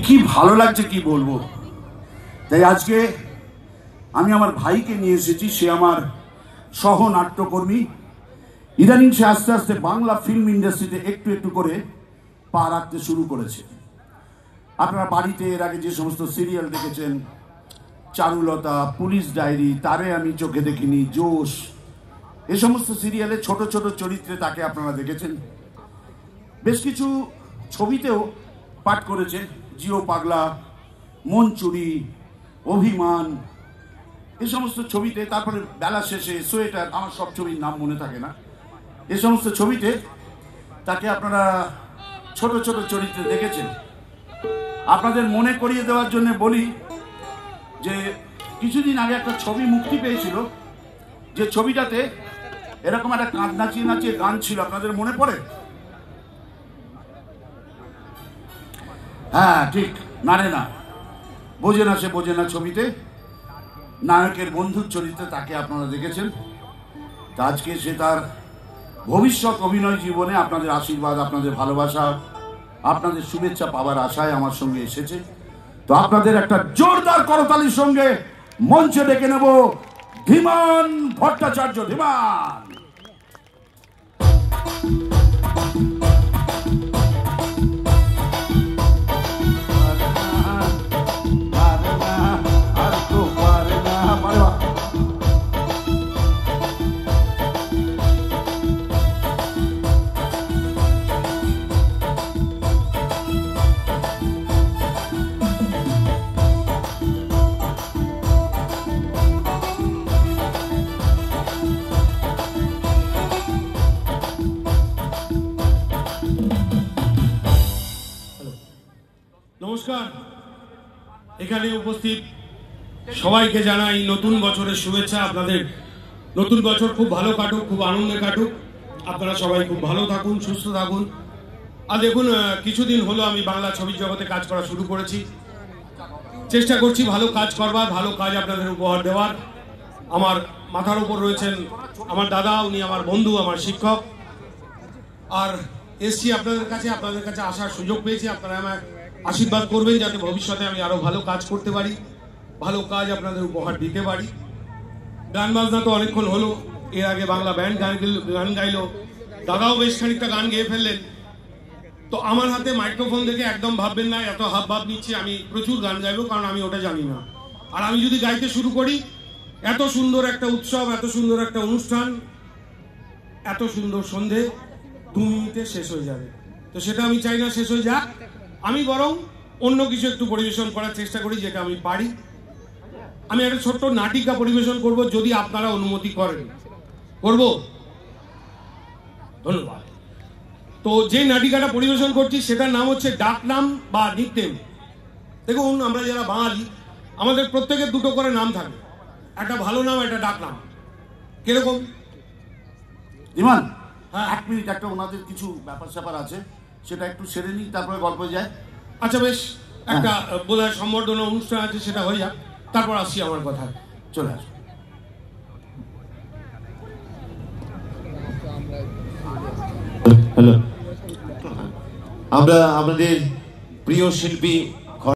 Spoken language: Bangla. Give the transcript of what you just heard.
কি ভালো লাগছে কি বলবো। তাই আজকে আমি আমার ভাইকে নিয়ে এসেছি। সে আমার সহ নাট্যকর্মী। ইদানিং সে আস্তে আস্তে বাংলা ফিল্ম ইন্ডাস্ট্রিতে একটু একটু করে পা রাখতে শুরু করেছে। আপনারা বাড়িতে এর আগে যে সমস্ত সিরিয়াল দেখেছেন, চারুলতা, পুলিশ ডায়েরি, তারে আমি চোখে দেখিনি, জোশ, এ সমস্ত সিরিয়ালে ছোট ছোট চরিত্রে তাকে আপনারা দেখেছেন। বেশ কিছু ছবিতেও পাঠ করেছে, জিও পাগলা, মন চুরি, অভিমান, এ সমস্ত ছবিতে। তারপরে বেলা শেষে, সোয়েটার, আমার সব ছবির নাম মনে থাকে না, এ সমস্ত ছবিতে তাকে আপনারা ছোট ছোট চরিত্রে দেখেছেন। আপনাদের মনে করিয়ে দেওয়ার জন্য বলি যে কিছুদিন আগে একটা ছবি মুক্তি পেয়েছিল, যে ছবিটাতে এরকম একটা কাঁধ নাচিয়ে নাচিয়ে গান ছিল। আপনাদের মনে পড়ে? হ্যাঁ, ঠিক, নারে না, বোঝে না সে বোঝে না ছবিতে নায়কের বন্ধুর চরিত্রে তাকে আপনারা দেখেছেন। তা আজকে সে তার ভবিষ্যৎ অভিনয় জীবনে আপনাদের আশীর্বাদ, আপনাদের ভালোবাসা, আপনাদের শুভেচ্ছা পাওয়ার আশায় আমার সঙ্গে এসেছে। তো আপনাদের একটা জোরদার করতালির সঙ্গে মঞ্চে ডেকে নেব ধীমান ভট্টাচার্য। ধীমান। নমস্কার। এখানে উপস্থিত সবাইকে জানাই নতুন বছরের শুভেচ্ছা। আপনাদের নতুন বছর খুব ভালো কাটুক, খুব আনন্দে কাটুক। আপনারা সবাই খুব ভালো থাকুন, সুস্থ থাকুন। আর দেখুন, কিছুদিন হলো আমি বাংলা ছবির জগতে কাজ করা শুরু করেছি। চেষ্টা করছি ভালো কাজ করবার, ভালো কাজ আপনাদের উপহার দেওয়ার। আমার মাথার উপর রয়েছেন আমার দাদা, উনি আমার বন্ধু, আমার শিক্ষক। আর এসছি আপনাদের কাছে আসার সুযোগ পেয়েছি। আপনারা আমায় আশীর্বাদ করবেন যাতে ভবিষ্যতে আমি আরো ভালো কাজ করতে পারি, ভালো কাজ আপনাদের উপহার দিতে পারি। গান বাজনা তো অনেকক্ষণ হলো, এর আগে বাংলা ব্যান্ড গান গাইলো, দাদাও বেশ খানিকটা গান গেয়ে ফেললেন। তো আমার হাতে মাইক্রোফোন দেখে একদম ভাববেন না এত হাব ভাব নিচ্ছি আমি প্রচুর গান গাইবো, কারণ আমি ওটা জানি না। আর আমি যদি গাইতে শুরু করি, এত সুন্দর একটা উৎসব, এত সুন্দর একটা অনুষ্ঠান, এত সুন্দর সন্ধে 2 মিনিটে শেষ হয়ে যাবে। তো সেটা আমি চাই না শেষ হয়ে যাক। আমি বরং অন্য কিছু একটু পরিবেশন করার চেষ্টা করি, যেটা আমি পারি। আমি একটা ছোট্ট নাটিকা পরিবেশন করব, যদি আপনারা অনুমতি করেন। করব? ধন্যবাদ। তো যে নাটিকাটা পরিবেশন করছি সেটার নাম হচ্ছে ডাকনাম বা নিকনেম। দেখুন, আমরা যারা বাঙালি, আমাদের প্রত্যেকের দুটো করে নাম থাকে, একটা ভালো নাম, একটা ডাকনাম। কিরকম? ধীমান, হ্যাঁ, 1 মিনিট, একটা ওনাদের কিছু ব্যাপার স্যাপার আছে, সেটা একটু সেরে নিই, তারপরে গল্প যায়। আচ্ছা বেশ, একটা বোধহয় সম্বর্ধনা অনুষ্ঠান আছে, সেটা হয়ে যাক, তারপর আসছি আমার কথা। চলে আস। হ্যালো, আমরা আমাদের প্রিয় শিল্পী